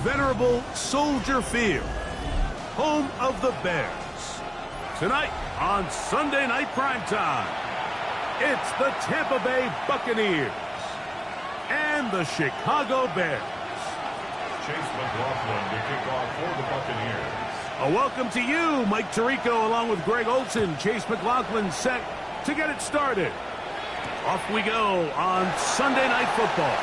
venerable Soldier Field, home of the Bears. Tonight on Sunday Night Primetime, it's the Tampa Bay Buccaneers and the Chicago Bears. Chase McLaughlin to kick off for the Buccaneers. A welcome to you, Mike Tirico, along with Greg Olson. Chase McLaughlin set to get it started. Off we go on Sunday Night Football.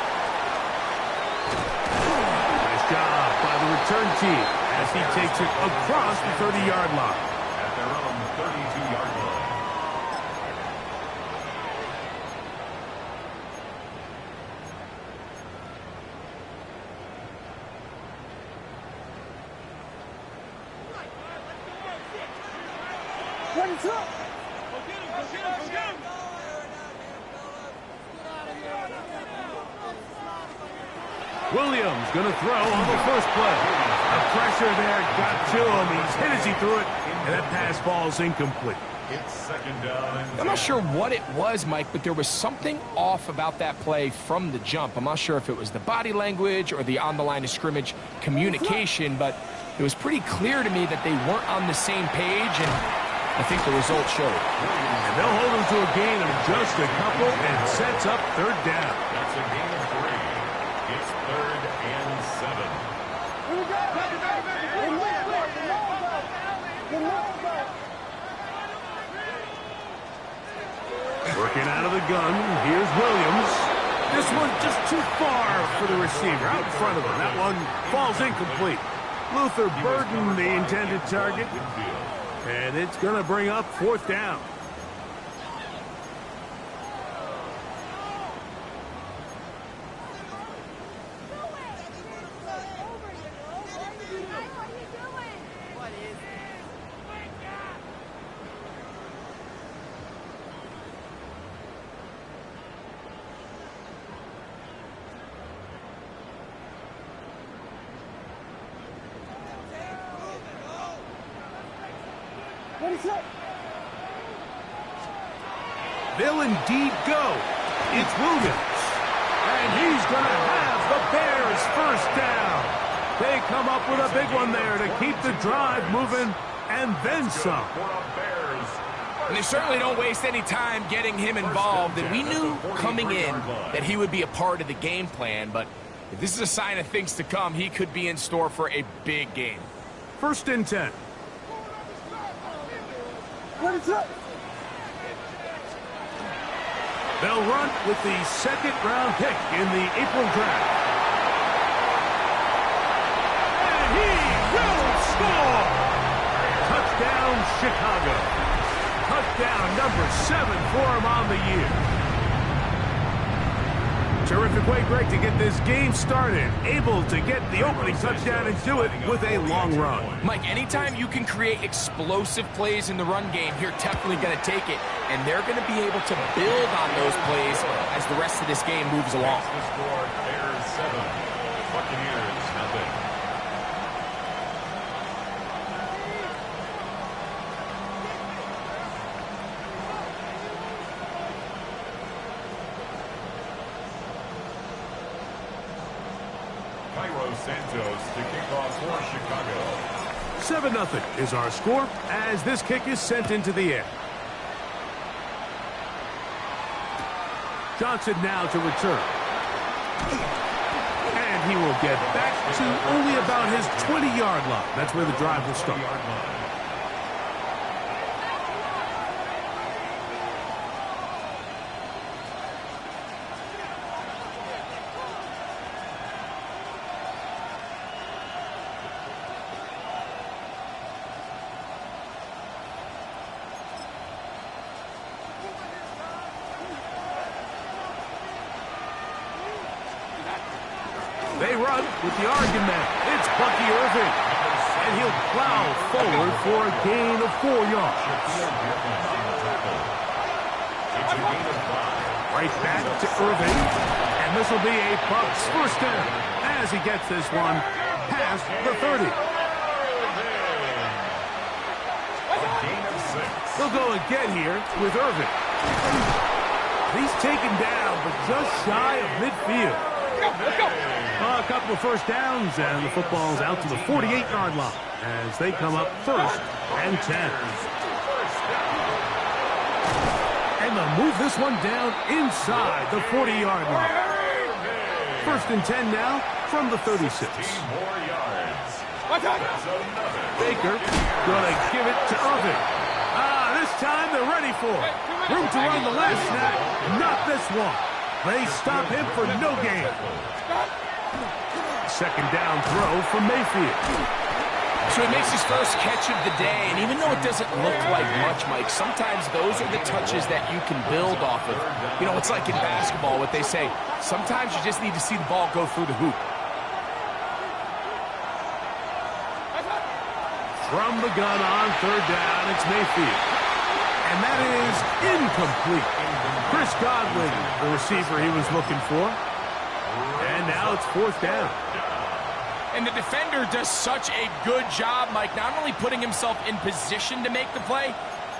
Nice job by the return team as he takes it across the 30-yard line. At their own 32-yard line. What is up? Williams going to throw on the first play. The pressure there got to him. He's hit as he threw it, and that pass falls incomplete. It's second down and 10. I'm not sure what it was, Mike, but there was something off about that play from the jump. I'm not sure if it was the body language or the on-the-line of scrimmage communication, but it was pretty clear to me that they weren't on the same page, and I think the results showed. And they'll hold him to a gain of just a couple and sets up third down. That's a gain of 3. It's third and 7. Working out of the gun, here's Williams. This one just too far for the receiver, out in front of him. That one falls incomplete. Luther Burden, the intended target. And it's going to bring up fourth down. They'll indeed go. It's Williams. And he's going to have the Bears first down. They come up with a big one there to keep the drive moving and then some. And they certainly don't waste any time getting him involved. And we knew coming in that he would be a part of the game plan. But if this is a sign of things to come, he could be in store for a big game. First and 10. What is up? They'll run with the second-round pick in the April draft. And he will score! Touchdown, Chicago. Touchdown number 7 for him on the year. Terrific way, Greg, to get this game started. Able to get the opening touchdown and do it with a long run. Mike, anytime you can create explosive plays in the run game, you're definitely going to take it. And they're going to be able to build on those plays as the rest of this game moves along. The score, Bears 7, Buccaneers nothing. Santos to kick off for Chicago. 7-0 is our score as this kick is sent into the air. Johnson now to return. And he will get back to only about his 20-yard line. That's where the drive will start. They run with the argument. It's Bucky Irving. And he'll plow forward for a gain of 4 yards. Right back to Irving. And this will be a Bucs first down as he gets this one past the 30. They'll go again here with Irving. He's taken down, but just shy of midfield. A couple of first downs, and the football's out to the 48-yard line as they come up 1st and 10. And they'll move this one down inside the 40-yard line. 1st and 10 now from the 36. Baker gonna give it to Irving. This time they're ready for it. Room to run the last snap, not this one. They stop him for no gain. 2nd down throw from Mayfield. So he makes his first catch of the day, and even though it doesn't look like much, Mike, sometimes those are the touches that you can build off of. You know, it's like in basketball, what they say, sometimes you just need to see the ball go through the hoop. From the gun on 3rd down, it's Mayfield. And that is incomplete. Chris Godwin, the receiver he was looking for. And now it's 4th down. And the defender does such a good job, Mike, not only putting himself in position to make the play,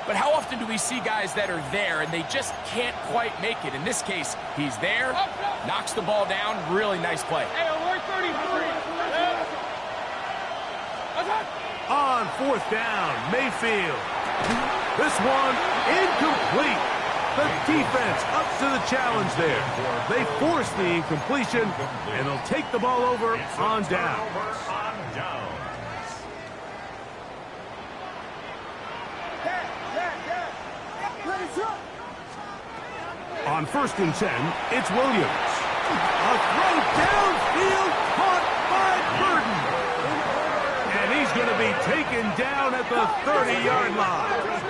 but how often do we see guys that are there and they just can't quite make it? In this case, he's there, knocks the ball down, really nice play. On 4th down, Mayfield. This one incomplete. The defense up to the challenge there. They force the incompletion, and they'll take the ball over on down. On 1st and 10, it's Williams. A throw downfield caught by Burden. And he's going to be taken down at the 30-yard line.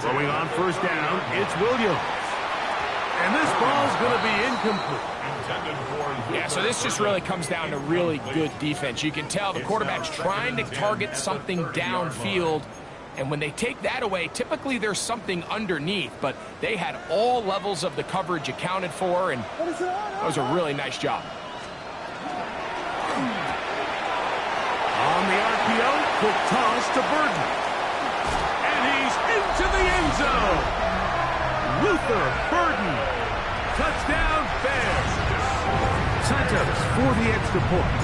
Throwing on 1st down, it's Williams. And this ball's going to be incomplete. Yeah, so this just really comes down to really good defense. You can tell the quarterback's trying to target something downfield, and when they take that away, typically there's something underneath, but they had all levels of the coverage accounted for, and that was a really nice job. On the RPO, quick toss to Burden. And he's into the end zone. Luther Burden. Touchdown, Bears. Santos for the extra point.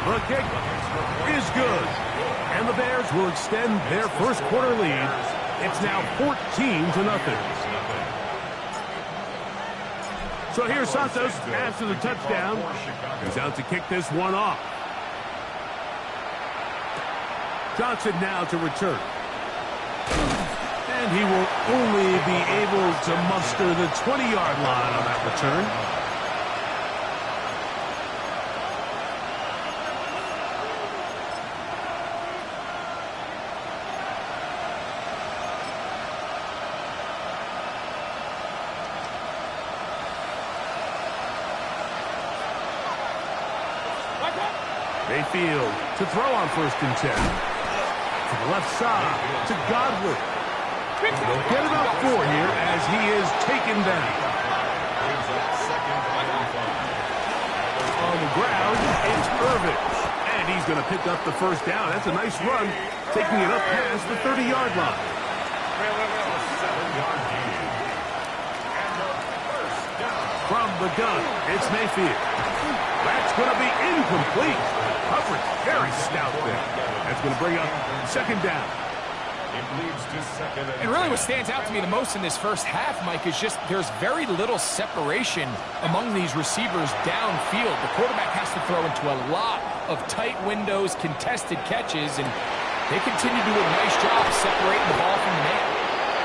The kick is good. And the Bears will extend their first quarter lead. It's now 14-0. So here's Santos after the touchdown. He's out to kick this one off. Johnson now to return. And he will only be able to muster the 20-yard line on that return. Mayfield to throw on 1st and 10. To the left side, to Godwin. They'll get about 4 here as he is taken down. On the ground, it's Irving. And he's going to pick up the 1st down. That's a nice run, taking it up past the 30-yard line. From the gun, it's Mayfield. That's going to be incomplete. Coverage very stout there. That's going to bring up 2nd down. And really what stands out to me the most in this first half, Mike, is just there's very little separation among these receivers downfield. The quarterback has to throw into a lot of tight windows, contested catches, and they continue to do a nice job separating the ball from the man.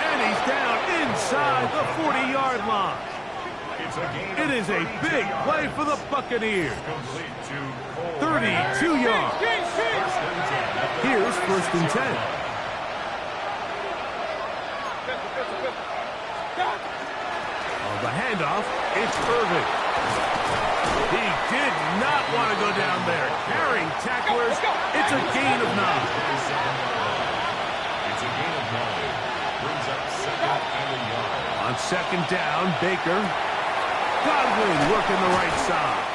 And he's down inside the 40-yard line. It is a big play for the Buccaneers. 32 yards. Here's 1st and 10. On the handoff, it's Irving. He did not want to go down there. Carrying tacklers, it's a gain of 9. On 2nd down, Baker. Godwin working the right side.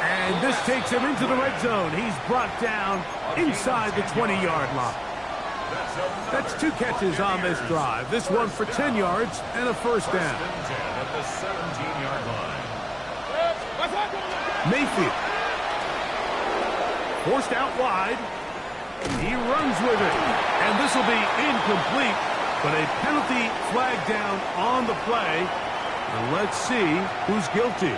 And this takes him into the red zone. He's brought down inside the 20-yard line. That's 2 catches on this drive. This one for 10 yards and a first down. First and 10 at the 17-yard line. Mayfield. Forced out wide. He runs with it. And this will be incomplete, but a penalty flag down on the play. And let's see who's guilty.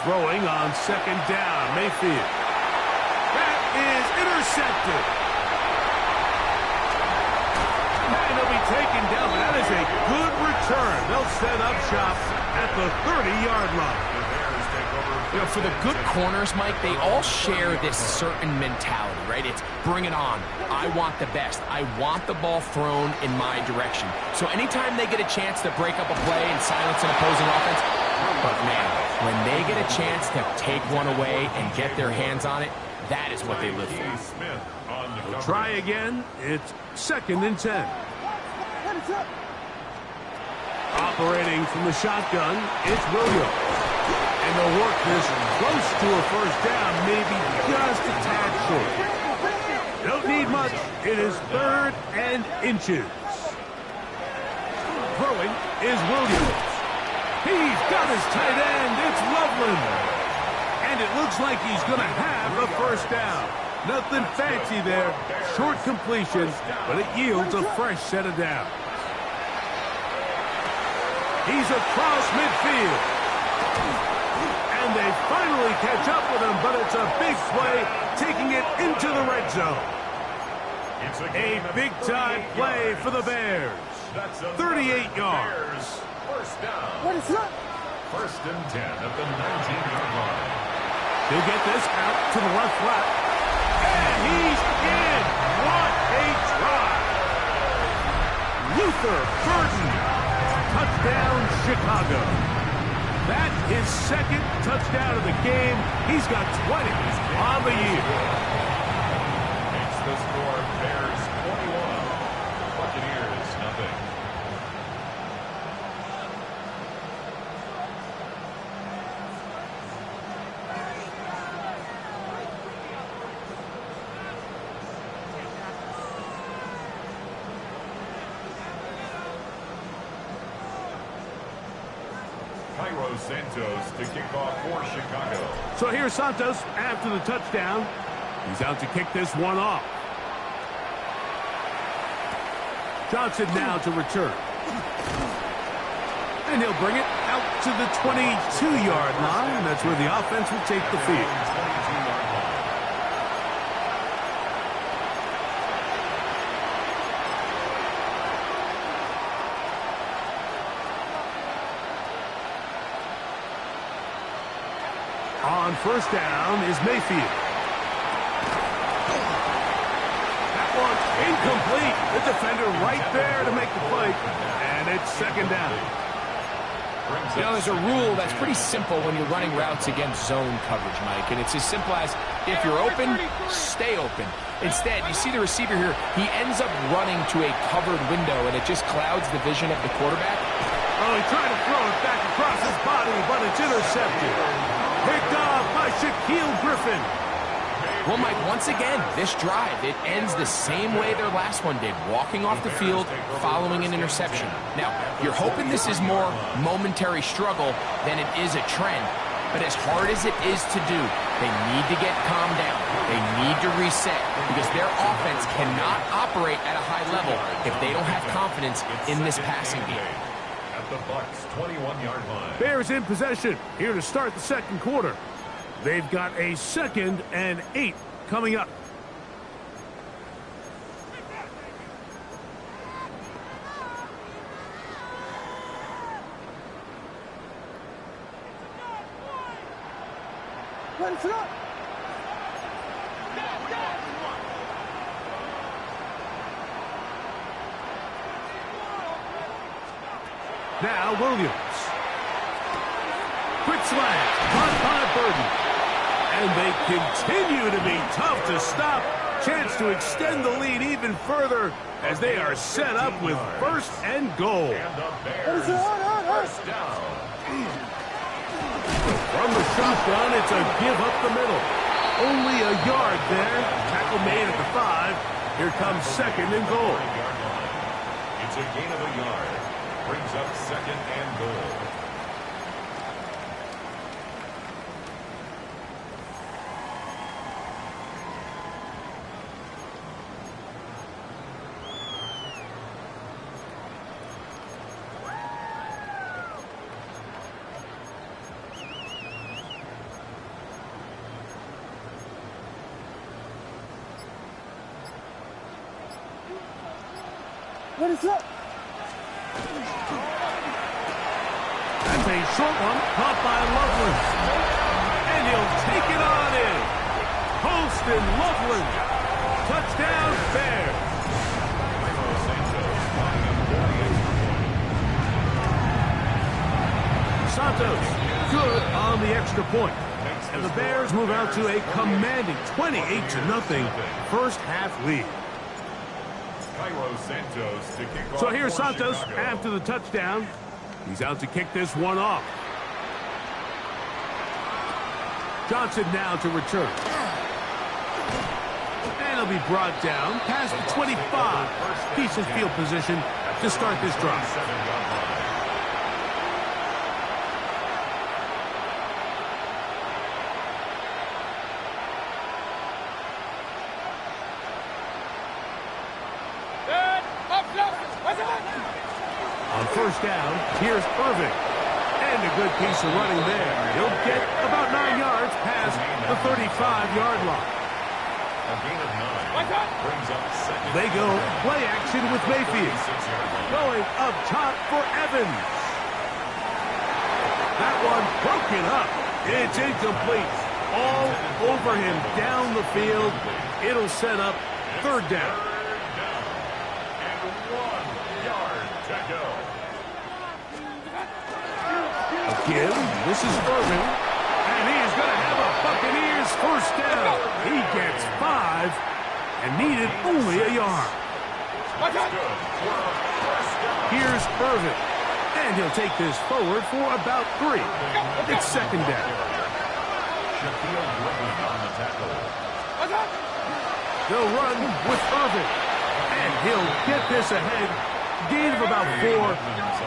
Throwing on second down, Mayfield. That is intercepted. And he'll be taken down, but that is a good return. They'll set up shop at the 30-yard line. You know, for the good corners, Mike, they all share this certain mentality, right? It's bring it on. I want the best. I want the ball thrown in my direction. So anytime they get a chance to break up a play and silence an opposing offense, but man, when they get a chance to take one away and get their hands on it, that is what they live for. We'll try again. It's 2nd and 10. Operating from the shotgun, it's Williams. And they'll work this close to a first down, maybe just a tad short. Don't need much. It is 3rd and inches. Throwing is Williams. He's got his tight end. It's Loveland. And it looks like he's going to have a first down. Nothing fancy there. Short completion, but it yields a fresh set of downs. He's across midfield. And they finally catch up with him, but it's a big play, taking it into the red zone. A big-time play for the Bears. 38 yards. First down. First and 10 at the 19-yard line. He'll get this out to the left flat. And he's in. What a try. Luther Burden. Touchdown, Chicago. That is 2nd touchdown of the game. He's got 20 on the year. Makes the score Bears 21. Buccaneers nothing. Santos to kick off for Chicago. So here's Santos after the touchdown. He's out to kick this one off. Johnson now to return. And he'll bring it out to the 22-yard line. That's where the offense will take the field. 22-yard line. On first down is Mayfield. That one's incomplete. The defender right there to make the play. And it's 2nd down. You know, there's a rule that's pretty simple when you're running routes against zone coverage, Mike. And it's as simple as, if you're open, stay open. Instead, you see the receiver here. He ends up running to a covered window, and it just clouds the vision of the quarterback. Oh, he tried to throw it back across his body, but it's intercepted. Picked off by Shaquille Griffin. Well, Mike, once again, this drive, it ends the same way their last one did, walking off the field, following an interception. Now, you're hoping this is more momentary struggle than it is a trend, but as hard as it is to do, they need to get calmed down. They need to reset, because their offense cannot operate at a high level if they don't have confidence in this passing game. At the Bucs 21-yard line. Bears in possession here to start the 2nd quarter. They've got a 2nd and 8 coming up. Now Williams. Quick slant, caught by Burden. And they continue to be tough to stop Chance to extend the lead even further as they are set up with first and goal. And the Bears first down. From the shotgun, it's a give up the middle. Only a yard there. Tackle made at the 5. Here comes second and goal. It's a gain of a yard. Brings up second and goal. What is up? That's a short one, caught by Loveland. And he'll take it on in. Post and Loveland. Touchdown, Bears. Santos, good on the extra point. And the Bears move out to a commanding 28-0 first half lead. So here's Santos after the touchdown. He's out to kick this one off. Johnson now to return. And he'll be brought down past the 25. Decent field position to start this drive. On first down, here's Irving. And a good piece of running there. He'll get about 9 yards past the 35-yard line. A gain of 9. Brings up second. They go play action with Mayfield. Going up top for Evans. That one broken up. It's incomplete. All over him down the field. It'll set up third down. Again, this is Irving, and he is going to have a Buccaneers first down. He gets 5 and needed only a yard. Here's Irving, and he'll take this forward for about 3. It's second down. They'll run with Irving, and he'll get this ahead. Gain of about 4,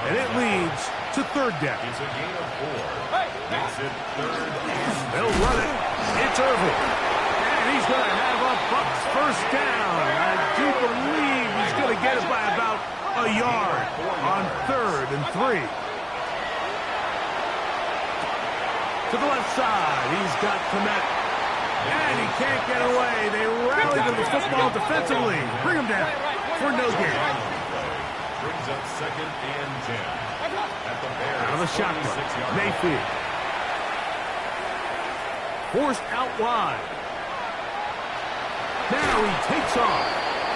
and it leads to third down. It's a gain of 4. Makes it third and they'll run it. It's Irving. And he's going to have a Bucs first down. I do believe he's going to get it by about a yard on third and 3. To the left side, he's got Komet. And he can't get away. They rally to the football defensively. Bring him down for no gain. brings up second and 10. At the Bears, out of the shotgun, Mayfield. Forced out wide. Now he takes off.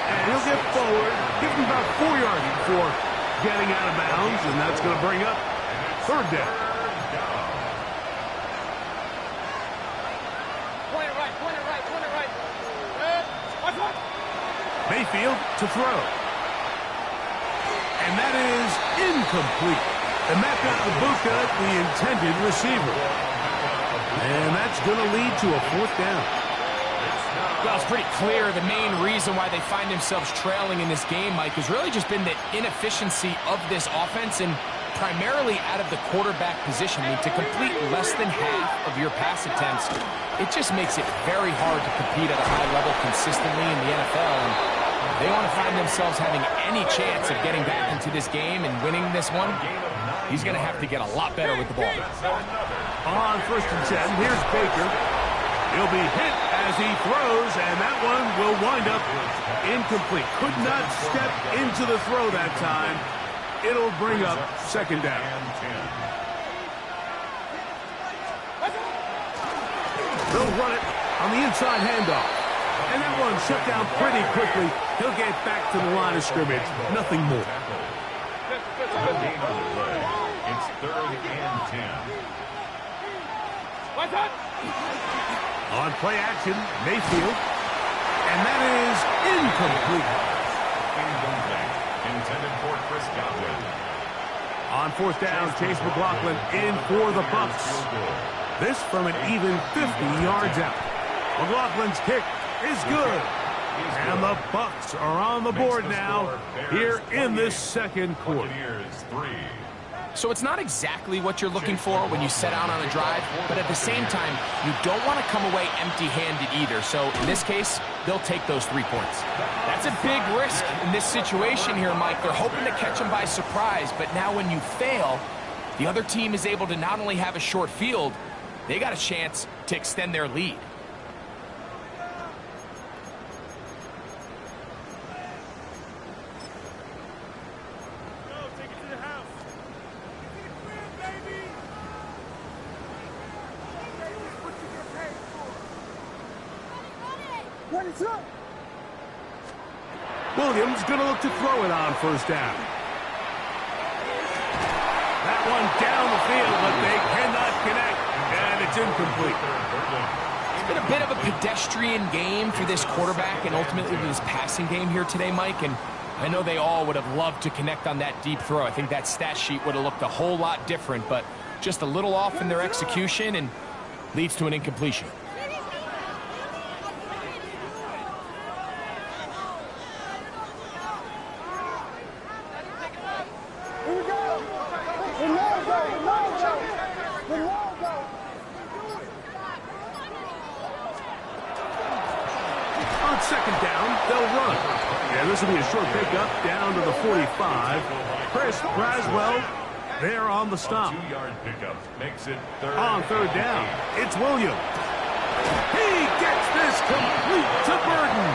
And he'll get forward. Give him about 4 yards before getting out of bounds. And that's going to bring up third down. Mayfield to throw. And that is incomplete. Emeka Ibuka, the intended receiver. And that's going to lead to a fourth down. Well, it's pretty clear the main reason why they find themselves trailing in this game, Mike, has really just been the inefficiency of this offense and primarily out of the quarterback position. I mean, to complete less than half of your pass attempts, it just makes it very hard to compete at a high level consistently in the NFL. And they want to find themselves having any chance of getting back into this game and winning this one. He's going to have to get a lot better with the ball. On first and 10, here's Baker. He'll be hit as he throws, and that one will wind up incomplete. Could not step into the throw that time. It'll bring up second down. They'll run it on the inside handoff. And that one shut down pretty quickly. He'll get back to the line of scrimmage. Nothing more. It's third and 10. On play action, Mayfield. And that is incomplete. Intended for Chris Godwin. On fourth down, Chase McLaughlin in for the Bucs. This from an even 50 yards out. McLaughlin's kick is good. And the Bucs are on the board now here in this second quarter. So it's not exactly what you're looking for when you set out on a drive, but at the same time, you don't want to come away empty-handed either. So in this case, they'll take those 3 points. That's a big risk in this situation here, Mike. They're hoping to catch them by surprise, but now when you fail, the other team is able to not only have a short field, they got a chance to extend their lead. Williams going to look to throw it on first down. That one down the field, but they cannot connect, and it's incomplete. It's been a bit of a pedestrian game for this quarterback and ultimately this passing game here today, Mike, and I know they all would have loved to connect on that deep throw. I think that stat sheet would have looked a whole lot different, but just a little off in their execution and leads to an incompletion. On second down, they'll run. And this will be a short pickup down to the 45. Chris Braswell there on the stop. 2-yard pickup makes it third. On third down, it's Williams. He gets this complete to Burton.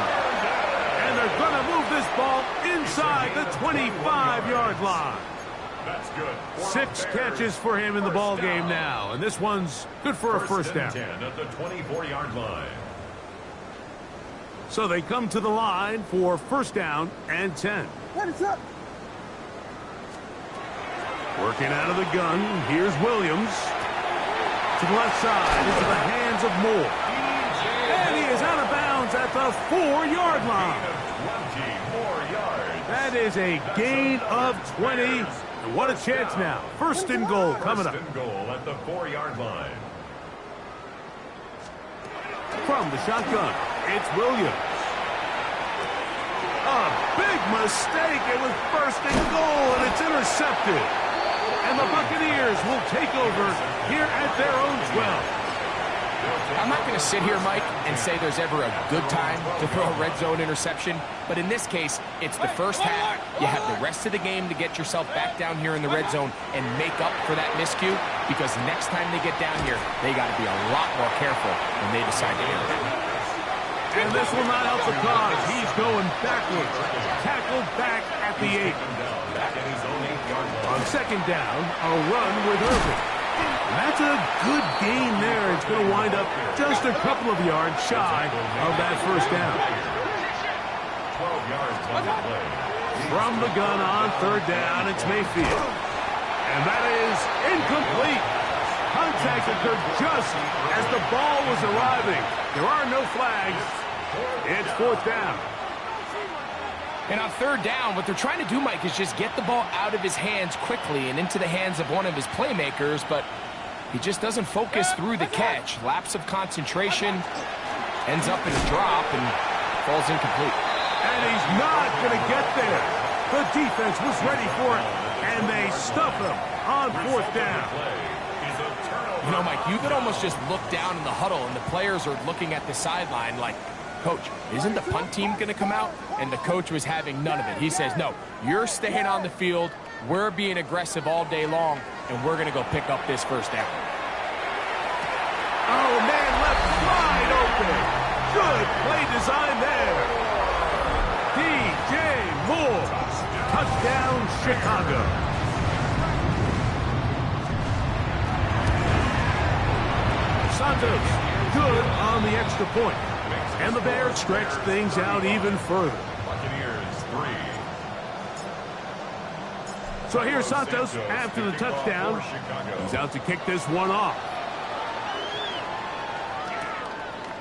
And they're going to move this ball inside the 25-yard line. That's good. 6 catches for him in the ball game now. And this one's good for a first down. 10 at the 24-yard line. So they come to the line for first down and 10. Working out of the gun, here's Williams. To the left side, into the hands of Moore. And he is out of bounds at the 4-yard line. 20 more yards. That is a gain of 20. And what a chance now. First and goal coming up. First and goal at the 4-yard line. From the shotgun, it's Williams. A big mistake. It was first and goal, and it's intercepted. And the Buccaneers will take over here at their own 12. I'm not going to sit here, Mike, and say there's ever a good time to throw a red zone interception, but in this case, it's the first half. You have the rest of the game to get yourself back down here in the red zone and make up for that miscue, because next time they get down here, they got to be a lot more careful when they decide to enter it. And this will not help the cause. He's going backwards. Tackled back at the 8. On second down, a run with Irving. That's a good gain there. It's going to wind up just a couple of yards shy of that first down. 12 yards on the play. From the gun on third down, it's Mayfield. And that is incomplete. Contact occurred just as the ball was arriving. There are no flags. It's fourth down. And on third down, what they're trying to do, Mike, is just get the ball out of his hands quickly and into the hands of one of his playmakers, but he just doesn't focus through the catch. Lapse of concentration, ends up in a drop, and falls incomplete. And he's not going to get there. The defense was ready for it, and they stuff him on fourth down. You know, Mike, you could almost just look down in the huddle, and the players are looking at the sideline like, Coach, isn't the punt team going to come out? And the coach was having none of it. He says, no, you're staying on the field. We're being aggressive all day long, and we're going to go pick up this first down. Oh, man, left wide open. Good play design there. DJ Moore. Touchdown, Chicago. Santos, good on the extra point. And the Bears stretch things out even further. Buccaneers 3. So here's Santos after the touchdown. He's out to kick this one off.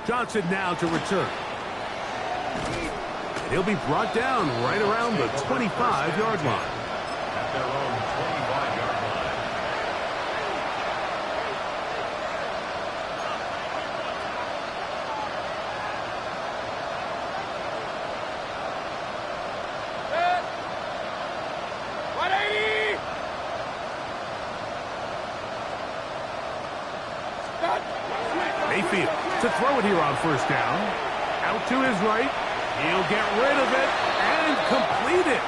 Johnson now to return. And he'll be brought down right around the 25-yard line. At their own 25-yard line. Mayfield to throw it here on first down. Out to his right. He'll get rid of it and complete it.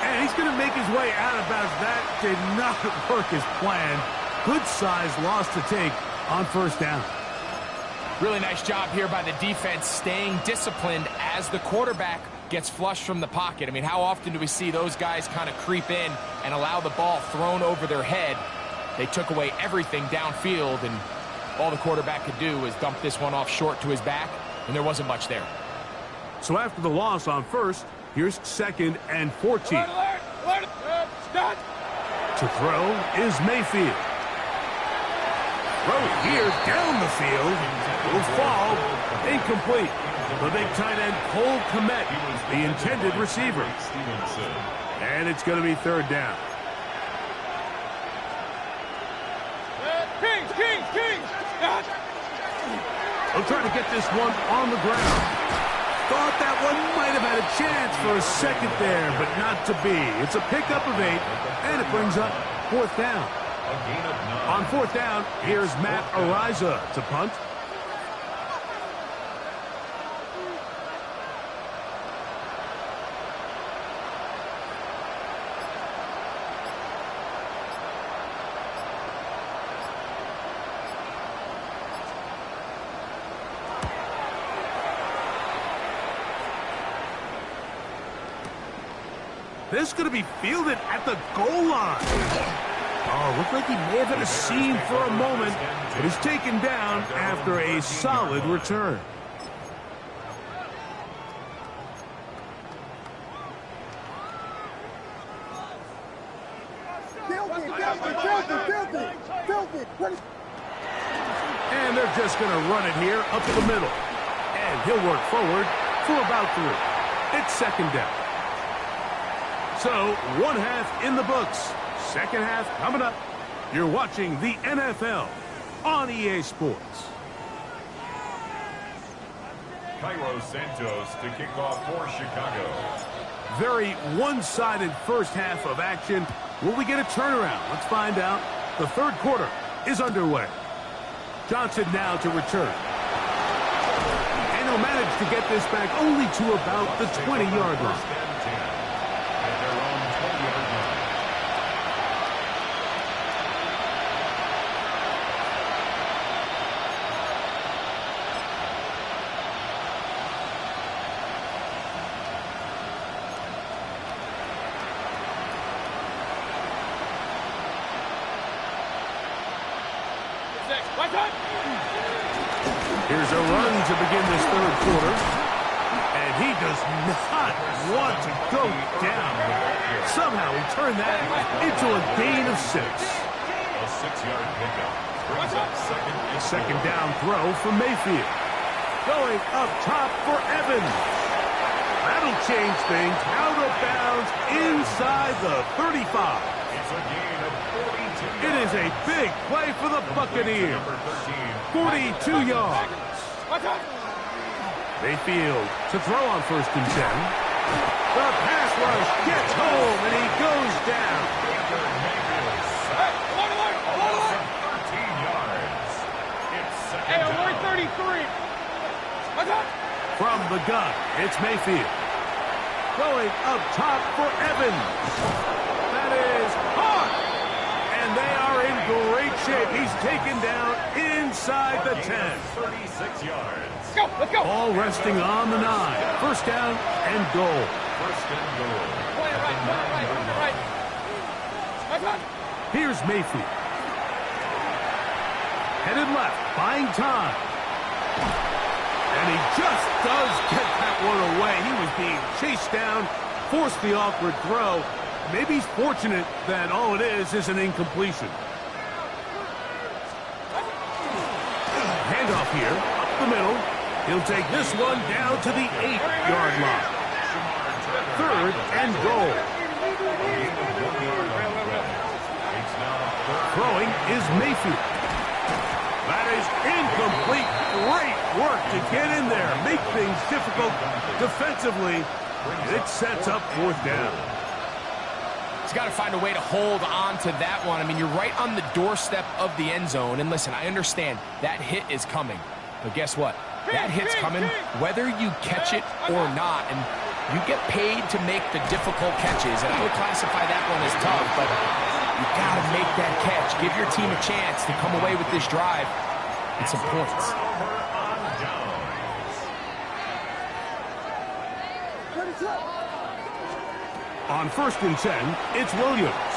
And he's going to make his way out of bounds. That did not work as planned. Good size loss to take on first down. Really nice job here by the defense staying disciplined as the quarterback gets flushed from the pocket. I mean, how often do we see those guys kind of creep in and allow the ball thrown over their head? They took away everything downfield, and all the quarterback could do was dump this one off short to his back, and there wasn't much there. So after the loss on first, here's 2nd and 14. To throw is Mayfield. Throw here down the field. Will fall. Incomplete. The big tight end, Cole Kmet, the intended receiver. And it's going to be 3rd down. They'll try to get this one on the ground. Thought that one might have had a chance for a second there, but not to be. It's a pickup of 8, and it brings up 4th down. On 4th down, here's Matt Ariza to punt. This is going to be fielded at the goal line. Oh, looked like he may have had a seam for a moment, but is taken down after a solid return. And they're just going to run it here up the middle. And he'll work forward for about 3. It's 2nd down. So, 1 half in the books. 2nd half coming up. You're watching the NFL on EA Sports. Cairo Santos to kick off for Chicago. Very one-sided first half of action. Will we get a turnaround? Let's find out. The 3rd quarter is underway. Johnson now to return. And he'll manage to get this back only to about the 20-yard line. Here's a run to begin this 3rd quarter. And he does not want to go down. Somehow he turned that into a gain of 6. A 6-yard pickup. Brings up 2nd down throw for Mayfield. Going up top for Evans. That'll change things. Out of bounds inside the 35. It's a gain of 42. It is a big play for the Buccaneers. 42 yards. Mayfield to throw on 1st and 10. The pass rush gets home and he goes down. 13 yards. It's 2nd down. 33. From the gun, it's Mayfield. Going up top for Evans. That is hard. And they are in great shape. He's taken down inside the 10. 36 yards. Let's go. All resting on the 9. 1st down and goal. 1st and goal. Right. Here's Mayfield. Headed left, buying time. And he just does get that one away. He was being chased down, forced the awkward throw. Maybe he's fortunate that all it is an incompletion. Handoff here, up the middle. He'll take this one down to the 8-yard line. 3rd and goal. Throwing is Mayfield. That is incomplete. Great work to get in there. Make things difficult defensively. It sets up 4th down. He's got to find a way to hold on to that one. I mean, you're right on the doorstep of the end zone. And listen, I understand that hit is coming. But guess what? That hit's coming whether you catch it or not. And you get paid to make the difficult catches. And I would classify that one as tough, but you got to make that catch. Give your team a chance to come away with this drive and some points. On 1st and 10, it's Williams.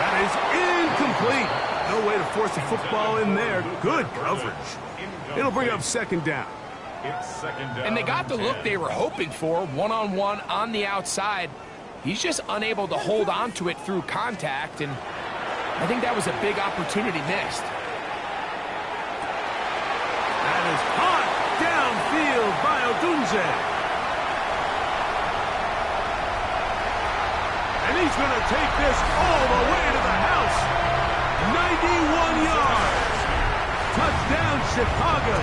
That is incomplete. No way to force a football in there. Good coverage. It'll bring up 2nd down. And they got the look they were hoping for, one-on-one on the outside. He's just unable to hold on to it through contact, and I think that was a big opportunity missed. That is caught downfield by Odunze. And he's going to take this all the way to the house. 91 yards. Touchdown, Chicago.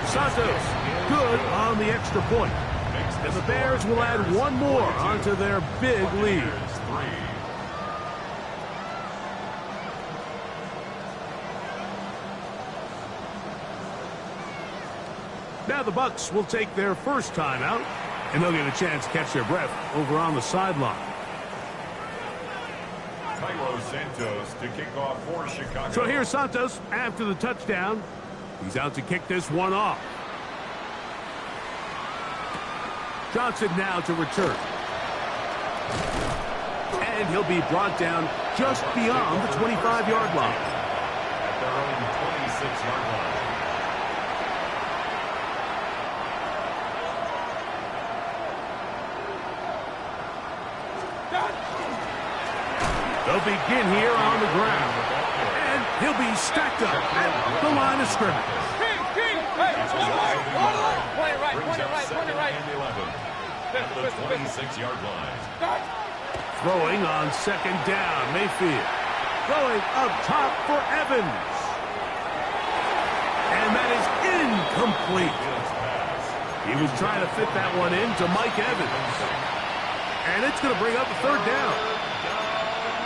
Santos, good on the extra point. And the Bears will add one more onto their big lead. Now the Bucs will take their first timeout, and they'll get a chance to catch their breath over on the sideline. Santos to kick off for Chicago. So here's Santos after the touchdown. He's out to kick this one off. Johnson now to return. And he'll be brought down just beyond the 25-yard line. At their own 26-yard line. They'll begin here on the ground. And he'll be stacked up at the line of scrimmage. Point it right. At the 26-yard line. Throwing on 2nd down, Mayfield. Going up top for Evans. And that is incomplete. He was trying to fit that one into Mike Evans. And it's going to bring up a 3rd down.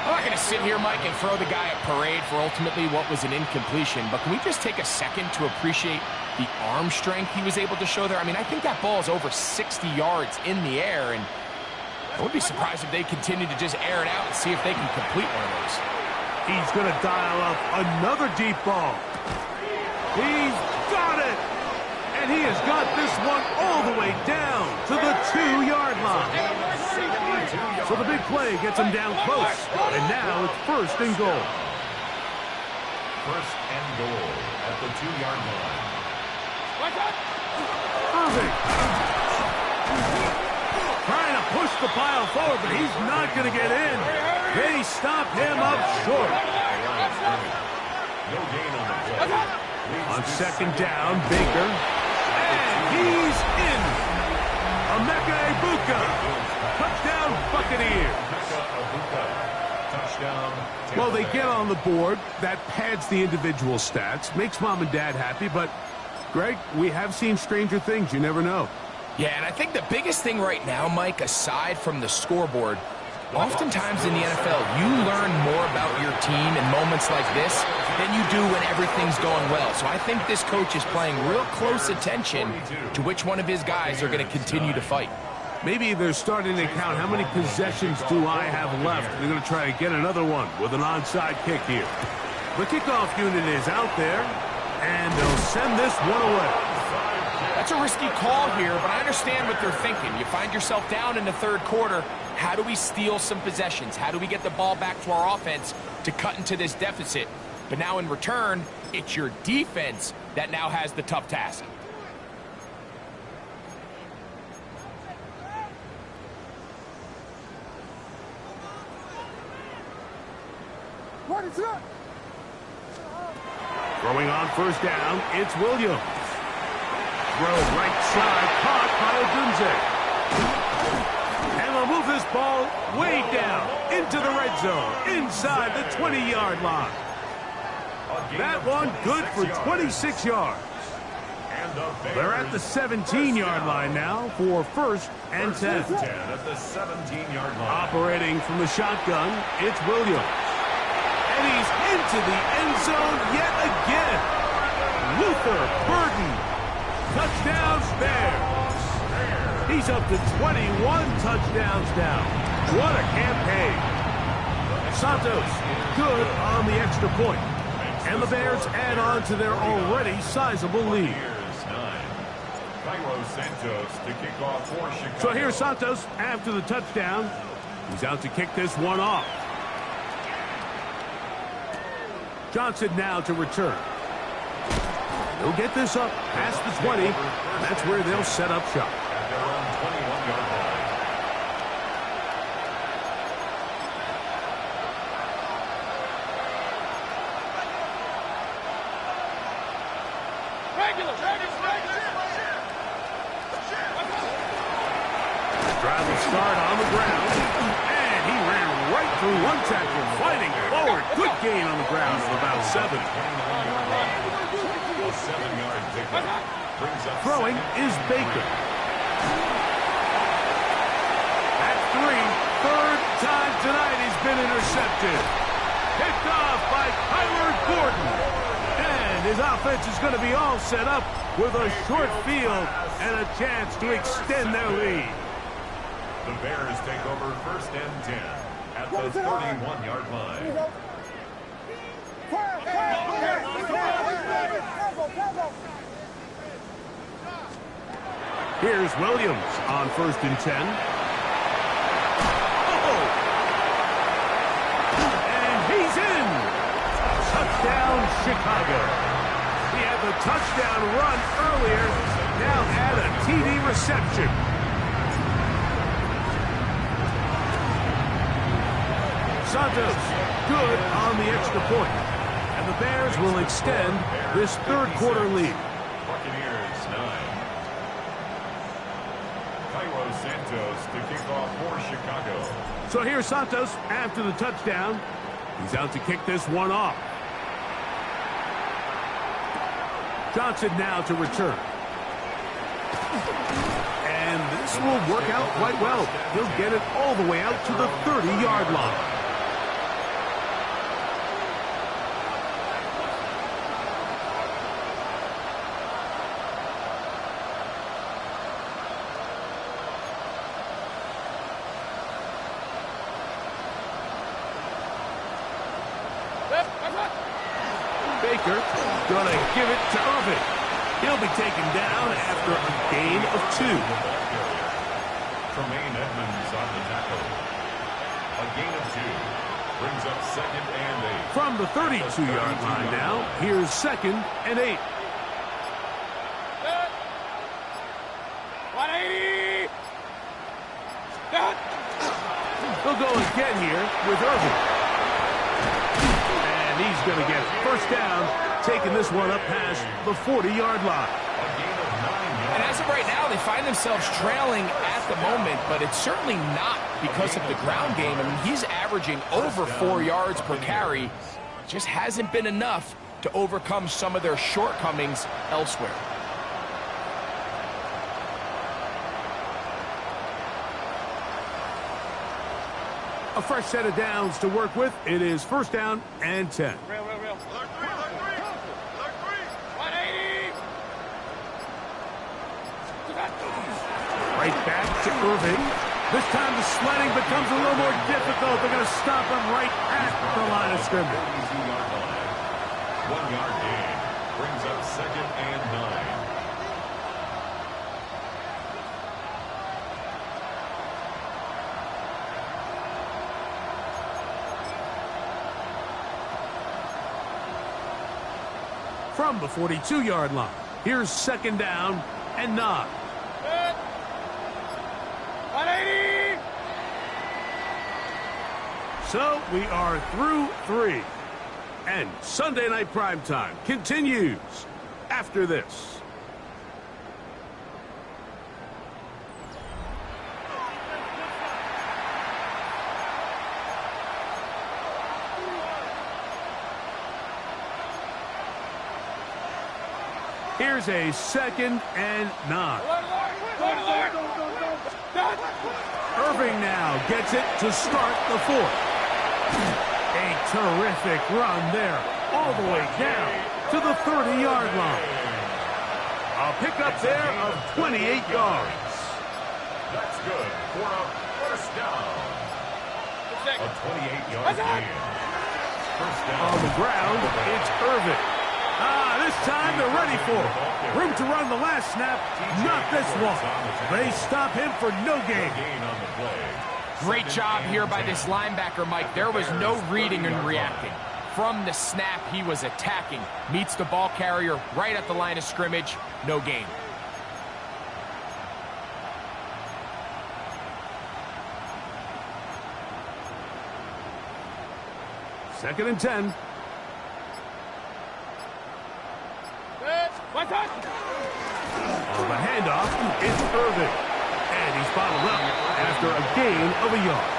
I'm not going to sit here, Mike, and throw the guy a parade for ultimately what was an incompletion, but can we just take a second to appreciate the arm strength he was able to show there? I mean, I think that ball is over 60 yards in the air, and I wouldn't be surprised if they continue to just air it out and see if they can complete one of those. He's going to dial up another deep ball. He's got it! And he has got this one all the way down to the 2-yard line. So the big play gets him down close. And now it's 1st and goal. 1st and goal at the 2-yard line. Irving. Trying to push the pile forward, but he's not going to get in. They stop him up short. No gain on the play. On 2nd down, Baker. And he's in. Emeka Egbuka. Touchdown, Buccaneers. Touchdown. Well, they get on the board. That pads the individual stats. Makes mom and dad happy, but, Greg, we have seen stranger things. You never know. Yeah, and I think the biggest thing right now, Mike, aside from the scoreboard, oftentimes in the NFL, you learn more about your team in moments like this than you do when everything's going well. So I think this coach is paying real close attention to which one of his guys are going to continue to fight. Maybe they're starting to count how many possessions do I have left. They're going to try to get another one with an onside kick here. The kickoff unit is out there, and they'll send this one away. That's a risky call here, but I understand what they're thinking. You find yourself down in the 3rd quarter. How do we steal some possessions? How do we get the ball back to our offense to cut into this deficit? But now in return, it's your defense that now has the tough task. Throwing on first down, it's Williams. Throw right side, caught by Odunze. And they'll move this ball way down into the red zone, inside the 20-yard line. That one good for 26 yards. They're at the 17-yard line now for first and 10. At the 17-yard line. Operating from the shotgun, it's Williams. And he's into the end zone yet again. Luther Burden. Touchdown Bears. He's up to 21 touchdowns now. What a campaign. Santos good on the extra point. And the Bears add on to their already sizable lead. So here's Santos after the touchdown. He's out to kick this one off. Johnson now to return. He'll get this up past the 20. That's where they'll set up shop. At their own 21-yard line. Drive will start on the ground. And he ran right through one tackle, fighting forward. Good gain on the ground of about 7. A 7-yard pickup. Brings up Throwing is Baker. At 3, third time tonight he's been intercepted. Picked off by Kyler Gordon. And his offense is going to be all set up with a short field and a chance to extend their lead. The Bears take over first and 10 at the 31-yard line. Here's Williams on first and 10. Oh! And he's in! Touchdown, Chicago. He had the touchdown run earlier. Now add a TD reception. Santos, good on the extra point. And the Bears will extend this third quarter lead. Buccaneers 9. Cairo Santos to kick off for Chicago. So here's Santos after the touchdown. He's out to kick this one off. Johnson now to return. And this will work out quite well. He'll get it all the way out to the 30-yard line. Baker gonna give it to Irvin. He'll be taken down after a gain of 2. Tremaine Edmonds on the tackle. A gain of 2. Brings up second and 8. From the 32-yard line now, here's second and 8. 180! They'll go again here with Irvin. And he's going to get first down, taking this one up past the 40-yard line. And as of right now, they find themselves trailing at the moment, but it's certainly not because of the ground game. I mean, he's averaging over 4 yards per carry. Just hasn't been enough to overcome some of their shortcomings elsewhere. A fresh set of downs to work with. It is first down and 10. Real. Alert 3. 180! Right back to Irvin. This time the sledding becomes a little more difficult. They're going to stop him right at the line of scrimmage. 1 yard gain. Brings up second and 9. From the 42-yard line, here's second down and 9. 180! So we are through 3. And Sunday Night Primetime continues after this. Here's a 2nd and 9. Irving now gets it to start the 4th. A terrific run there, all the way down to the 30-yard line. A pickup there of 28 yards. That's good for a first down. A 28-yard gain. First down. On the ground, it's Irving. This time they're ready for it. Room to run the last snap, not this one. They stop him for no gain. Great job here by this linebacker, Mike. There was no reading and reacting. From the snap, he was attacking. Meets the ball carrier right at the line of scrimmage, no gain. Second and 10. On the handoff, it's Irving. And he's bottled up after a gain of a yard.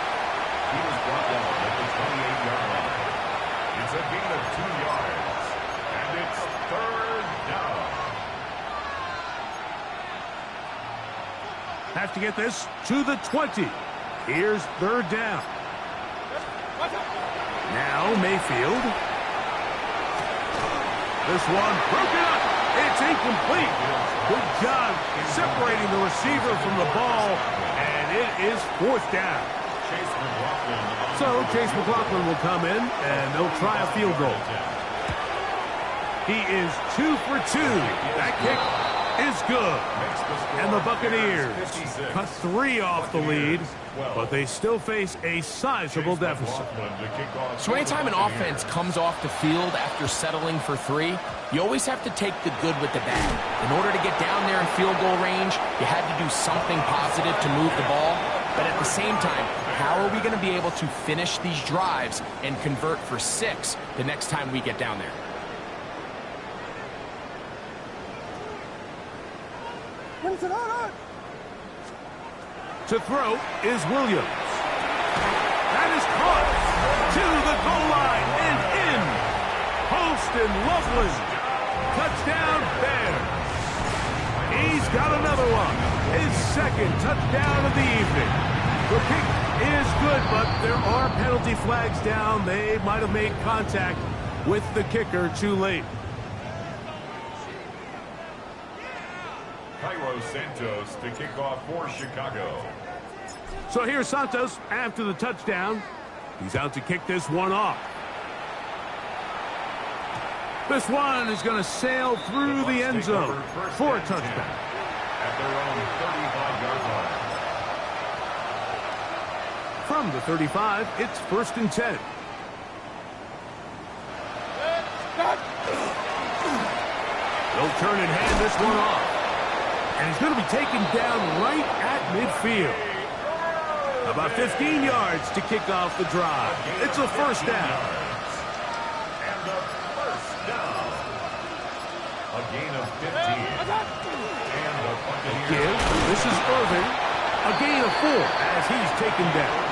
He was brought down at the 28-yard line. It's a gain of 2 yards. And it's 3rd down. Have to get this to the 20. Here's 3rd down. Now Mayfield. This one broken up. It's incomplete. Good job separating the receiver from the ball, and it is 4th down. So Chase McLaughlin will come in, and they'll try a field goal. He is 2 for 2. That kick is good. And the Buccaneers cut 3 off the lead, but they still face a sizable deficit. So anytime an offense comes off the field after settling for 3, you always have to take the good with the bad. In order to get down there in field goal range, you had to do something positive to move the ball. But at the same time, how are we going to be able to finish these drives and convert for 6 the next time we get down there? To throw is Williams. That is caught to the goal line and in. Holston Loveland. Touchdown Bears. He's got another one. His 2nd touchdown of the evening. The kick is good, but there are penalty flags down. They might have made contact with the kicker too late. Cairo Santos to kick off for Chicago. So here's Santos after the touchdown. He's out to kick this one off. This one is going to sail through the end zone for a touchdown. At their own 35-yard line. From the 35, it's 1st and 10. They'll turn and hand this one off. And he's going to be taken down right at midfield. About 15 yards to kick off the drive. It's a 1st down. And the 1st down. A gain of 15. And the Buccaneers. This is Irving. A gain of 4 as he's taken down.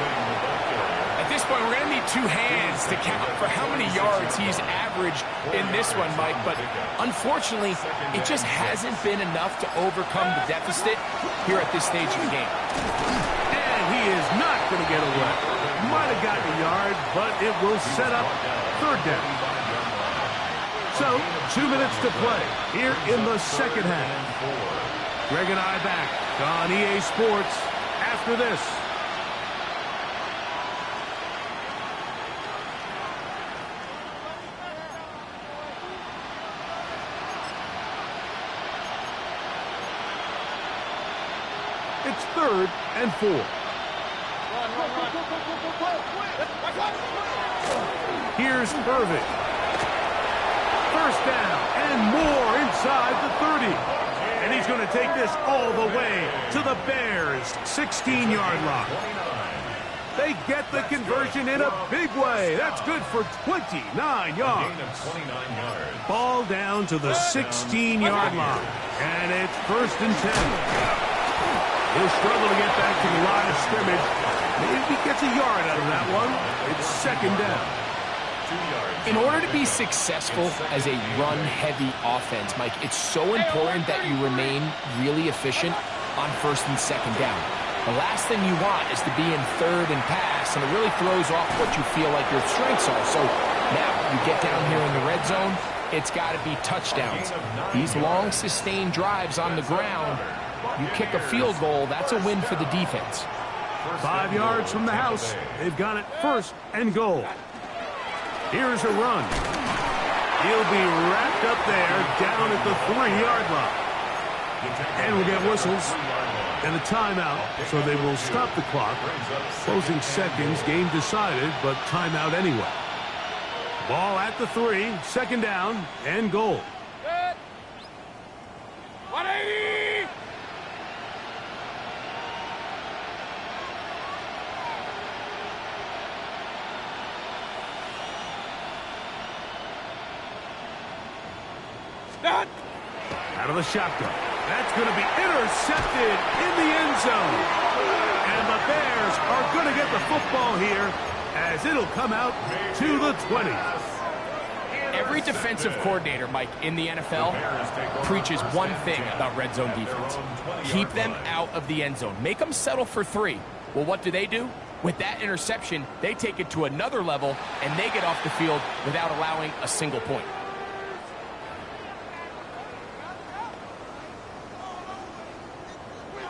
At this point, we're going to need 2 hands to count for how many yards he's averaged in this one, Mike. But unfortunately, it just hasn't been enough to overcome the deficit here at this stage of the game. And he is not going to get away. Might have gotten a yard, but it will set up 3rd down. So, 2 minutes to play here in the 2nd half. Greg and I back on EA Sports after this. It's 3rd and 4. Here's Irving. 1st down and more inside the 30. And he's going to take this all the way to the Bears' 16-yard line. They get the conversion in a big way. That's good for 29 yards. Gain of 29 yards. Ball down to the 16-yard line. And it's 1st and 10. He'll struggle to get back to the line of scrimmage. Maybe he gets a yard out of that one. It's 2nd down. 2 yards. In order to be successful as a run-heavy offense, Mike, it's so important that you remain really efficient on 1st and 2nd down. The last thing you want is to be in 3rd and pass, and it really throws off what you feel like your strengths are. So now you get down here in the red zone, it's got to be touchdowns. These long, sustained drives on the ground, you kick a field goal, that's a win for the defense. 5 yards from the house. They've got it 1st and goal. Here's a run. He'll be wrapped up there down at the 3-yard line. And we'll get whistles and a timeout, so they will stop the clock. Closing seconds, game decided, but timeout anyway. Ball at the 3, 2nd down, and goal. 180! That! Out of the shotgun. That's going to be intercepted in the end zone. And the Bears are going to get the football here as it'll come out to the 20. Every defensive coordinator, Mike, in the NFL preaches one thing about red zone defense. Keep them out of the end zone. Make them settle for 3. Well, what do? With that interception, they take it to another level, and they get off the field without allowing a single point.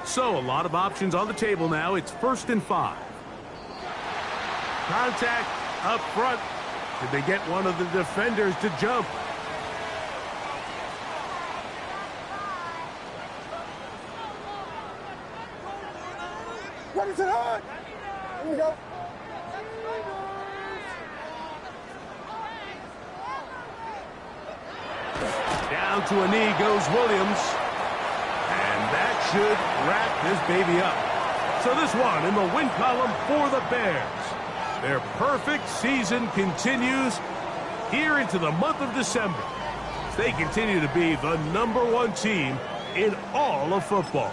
So, a lot of options on the table now. It's 1st and 5. Contact up front. Did they get one of the defenders to jump? What is it on? Here we go. Down to a knee goes Williams. And that should wrap this baby up. So this one in the win column for the Bears. Their perfect season continues here into the month of December. They continue to be the #1 team in all of football.